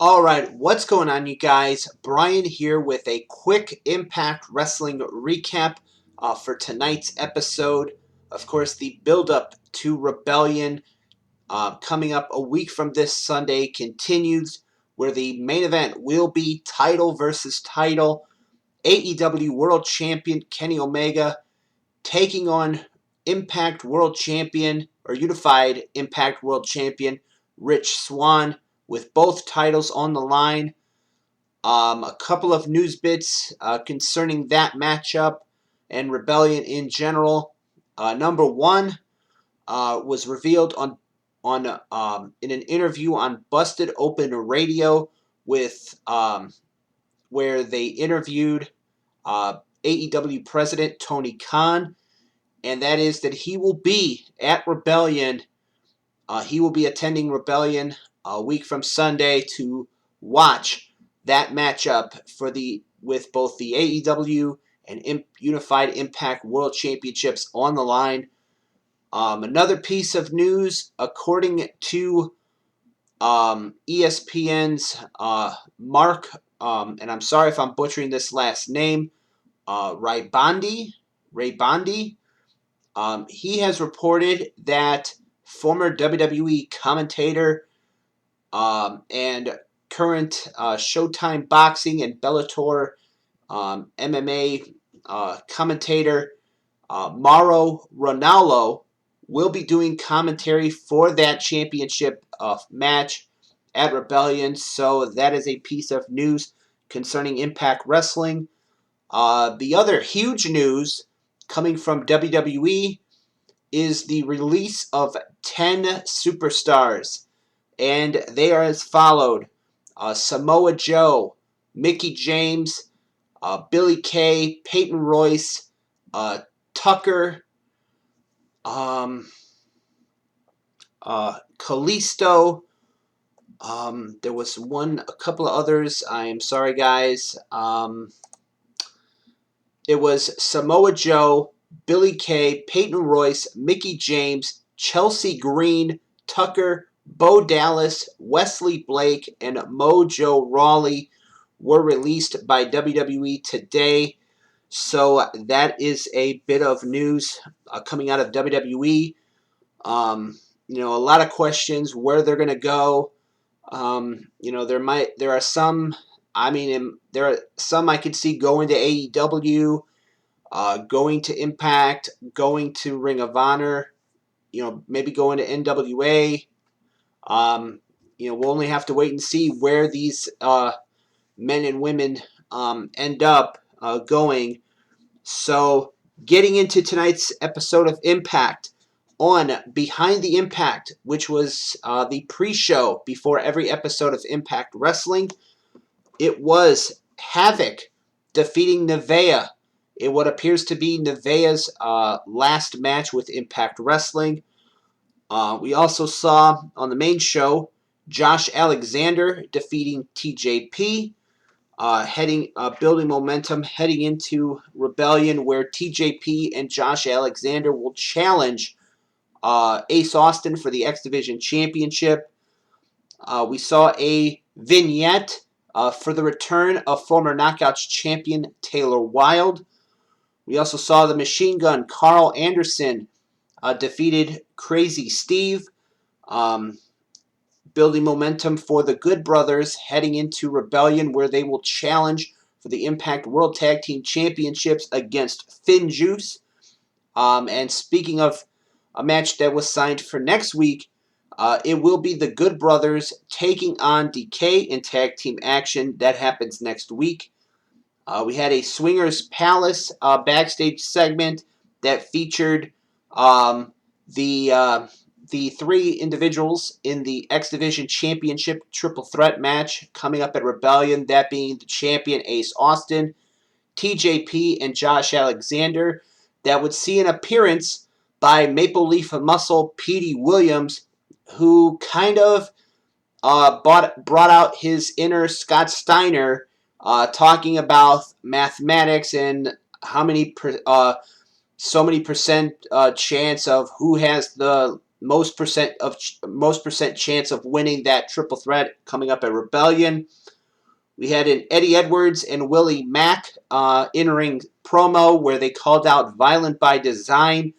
Alright, what's going on, you guys? Brian here with a quick Impact Wrestling recap for tonight's episode. Of course, the build-up to Rebellion coming up a week from this Sunday continues, where the main event will be title versus title. AEW World Champion Kenny Omega taking on Impact World Champion, or Unified Impact World Champion, Rich Swann, with both titles on the line. A couple of news bits concerning that matchup and Rebellion in general. Number one was revealed in an interview on Busted Open Radio with where they interviewed AEW President Tony Khan, and that is that he will be at Rebellion. He will be attending Rebellion a week from Sunday to watch that matchup with both the AEW and Unified Impact World Championships on the line. Another piece of news, according to ESPN's Mark, and I'm sorry if I'm butchering this last name, Ray Bondi, he has reported that former WWE commentator and current Showtime Boxing and Bellator MMA commentator Mauro Ranallo will be doing commentary for that championship match at Rebellion. So that is a piece of news concerning Impact Wrestling. The other huge news coming from WWE is the release of 10 superstars, and they are as followed: Samoa Joe, Mickie James, Billie Kay, Peyton Royce, Tucker, Kalisto. There was a couple of others. I am sorry, guys. It was Samoa Joe, Billie Kay, Peyton Royce, Mickie James, Chelsea Green, Tucker, Bo Dallas, Wesley Blake, and Mojo Rawley were released by WWE today. So that is a bit of news coming out of WWE. A lot of questions where they're going to go. There are some. There are some I could see going to AEW, going to Impact, going to Ring of Honor. Maybe going to NWA. We'll only have to wait and see where these men and women end up going. So, getting into tonight's episode of Impact on Behind the Impact, which was the pre-show before every episode of Impact Wrestling, it was Havoc defeating Nevaeh in what appears to be Nevaeh's last match with Impact Wrestling. We also saw on the main show Josh Alexander defeating TJP, building momentum heading into Rebellion, where TJP and Josh Alexander will challenge Ace Austin for the X Division Championship. We saw a vignette for the return of former Knockouts champion Taylor Wilde. We also saw the Machine Gun Carl Anderson defeated Crazy Steve, building momentum for the Good Brothers heading into Rebellion, where they will challenge for the Impact World Tag Team Championships against FinJuice. And speaking of a match that was signed for next week, it will be the Good Brothers taking on Decay in tag team action. That happens next week. We had a Swingers Palace backstage segment that featured the three individuals in the X Division Championship Triple Threat match coming up at Rebellion, that being the champion Ace Austin, TJP, and Josh Alexander. That would see an appearance by Maple Leaf Muscle Petey Williams, who kind of brought out his inner Scott Steiner, talking about mathematics and how many so many percent chance of who has the most percent chance of winning that triple threat coming up at Rebellion. We had an Eddie Edwards and Willie Mack in-ring promo where they called out Violent by Design.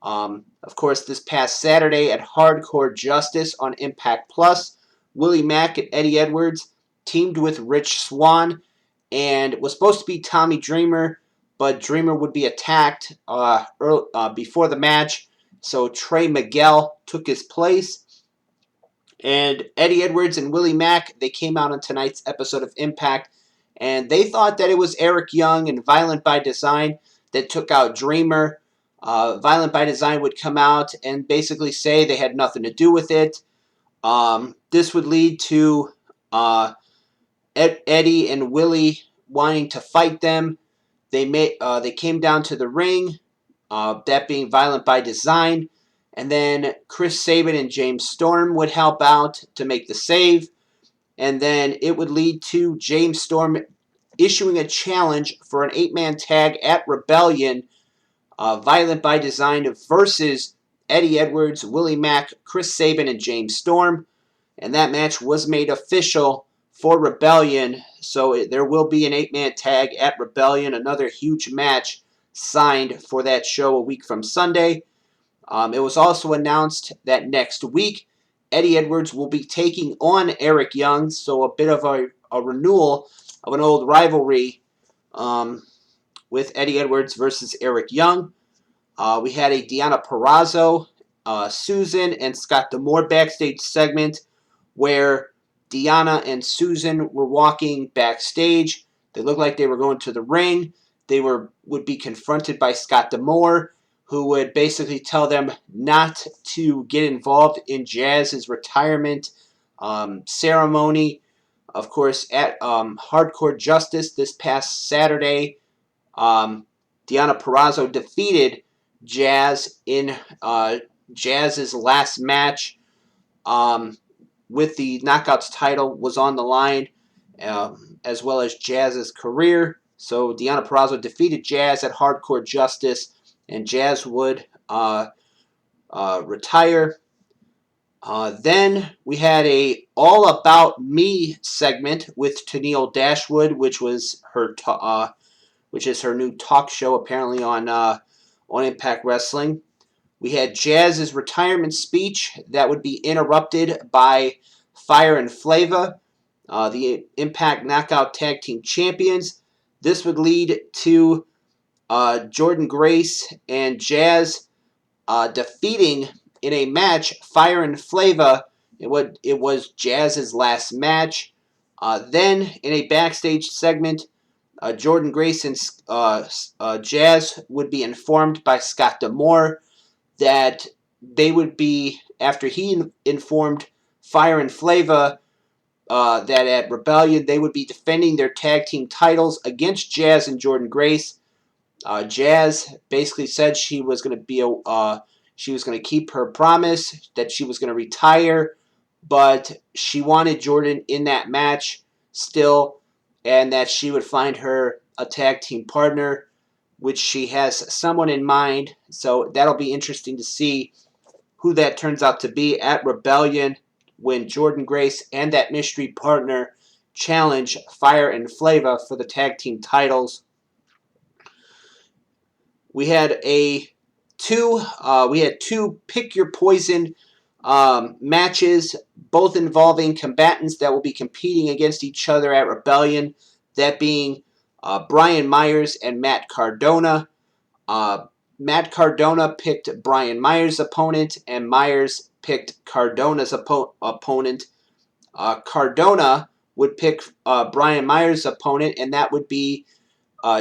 Of course, this past Saturday at Hardcore Justice on Impact Plus, Willie Mack and Eddie Edwards teamed with Rich Swann, and it was supposed to be Tommy Dreamer, but Dreamer would be attacked before the match, so Trey Miguel took his place. And Eddie Edwards and Willie Mack, they came out on tonight's episode of Impact, and they thought that it was Eric Young and Violent by Design that took out Dreamer. Violent by Design would come out and basically say they had nothing to do with it. This would lead to Eddie and Willie wanting to fight them. They came down to the ring, that being Violent by Design. And then Chris Sabin and James Storm would help out to make the save. And then it would lead to James Storm issuing a challenge for an 8-man tag at Rebellion, Violent by Design versus Eddie Edwards, Willie Mack, Chris Sabin, and James Storm. And that match was made official for Rebellion. So there will be an 8-man tag at Rebellion, another huge match signed for that show a week from Sunday. It was also announced that next week, Eddie Edwards will be taking on Eric Young, so a bit of a renewal of an old rivalry with Eddie Edwards versus Eric Young. We had a Deonna Purrazzo, Susan, and Scott D'Amore backstage segment where Deonna and Susan were walking backstage. They looked like they were going to the ring. They would be confronted by Scott D'Amore, who would basically tell them not to get involved in Jazz's retirement ceremony. Of course, at Hardcore Justice this past Saturday, Deonna Purrazzo defeated Jazz in Jazz's last match. With the Knockouts title was on the line, as well as Jazz's career. So Deonna Purrazzo defeated Jazz at Hardcore Justice, and Jazz would retire. Then we had a All About Me segment with Tennille Dashwood, which is her new talk show apparently on Impact Wrestling. We had Jazz's retirement speech that would be interrupted by Fire and Flava, the Impact Knockout Tag Team Champions. This would lead to Jordynne Grace and Jazz defeating in a match Fire and Flava. It was Jazz's last match. Then in a backstage segment, Jordynne Grace and Jazz would be informed by Scott D'Amore that they would be, after he informed Fire and Flava that at Rebellion they would be defending their tag team titles against Jazz and Jordynne Grace. Jazz basically said she was going to keep her promise that she was going to retire, but she wanted Jordynne in that match still, and that she would find her a tag team partner, which she has someone in mind. So that'll be interesting to see who that turns out to be at Rebellion when Jordynne Grace and that mystery partner challenge Fire and Flava for the tag team titles. We had two Pick Your Poison matches, both involving combatants that will be competing against each other at Rebellion, that being Brian Myers and Matt Cardona. Matt Cardona picked Brian Myers' opponent, and Myers picked Cardona's opponent. Cardona would pick Brian Myers' opponent, and that would be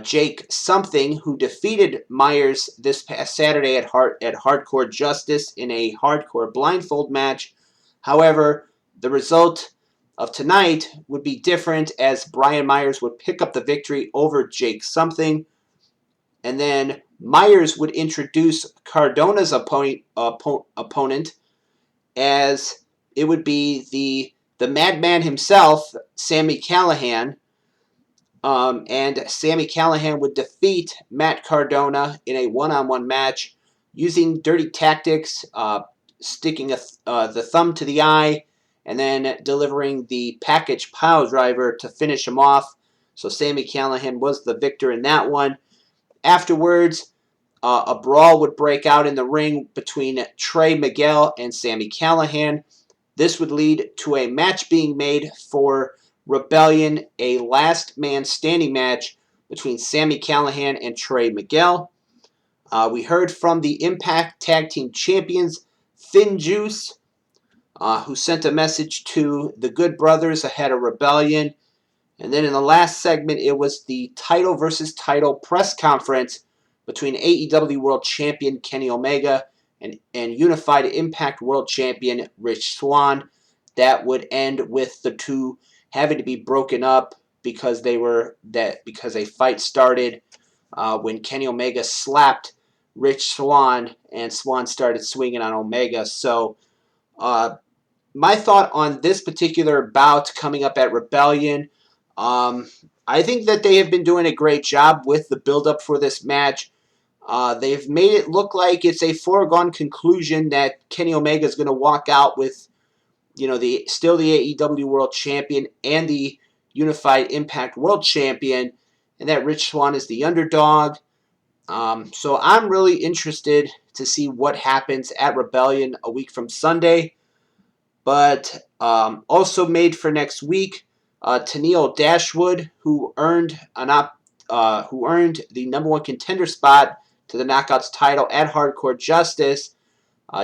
Jake Something, who defeated Myers this past Saturday at Hardcore Justice in a hardcore blindfold match. However, the result of tonight would be different, as Brian Myers would pick up the victory over Jake Something, and then Myers would introduce Cardona's opponent, as it would be the madman himself, Sami Callihan. And Sami Callihan would defeat Matt Cardona in a one-on-one match using dirty tactics, sticking the thumb to the eye and then delivering the package pile driver to finish him off. So Sami Callihan was the victor in that one. Afterwards, a brawl would break out in the ring between Trey Miguel and Sami Callihan. This would lead to a match being made for Rebellion, a last man standing match between Sami Callihan and Trey Miguel. We heard from the Impact Tag Team Champions, FinJuice, who sent a message to the Good Brothers ahead of Rebellion. And then in the last segment, it was the title versus title press conference between AEW World Champion Kenny Omega and Unified Impact World Champion Rich Swann. That would end with the two having to be broken up because a fight started when Kenny Omega slapped Rich Swann and Swann started swinging on Omega. So my thought on this particular bout coming up at Rebellion, I think that they have been doing a great job with the build-up for this match. They've made it look like it's a foregone conclusion that Kenny Omega is going to walk out with, still the AEW World Champion and the Unified Impact World Champion, and that Rich Swann is the underdog. So I'm really interested to see what happens at Rebellion a week from Sunday. But also made for next week, Tennille Dashwood, who earned the number one contender spot to the Knockouts title at Hardcore Justice.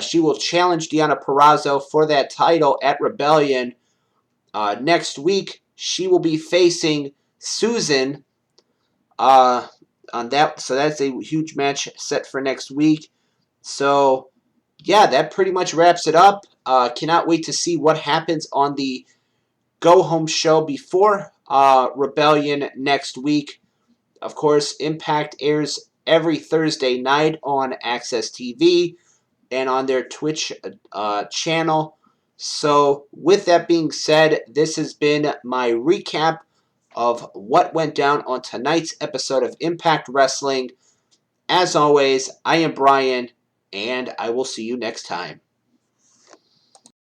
She will challenge Deonna Purrazzo for that title at Rebellion. Next week, she will be facing Susan on that. So that's a huge match set for next week. So yeah, that pretty much wraps it up. Cannot wait to see what happens on the Go Home show before Rebellion next week. Of course, Impact airs every Thursday night on Access TV and on their Twitch channel. So with that being said, this has been my recap of what went down on tonight's episode of Impact Wrestling. As always, I am Brian, and I will see you next time.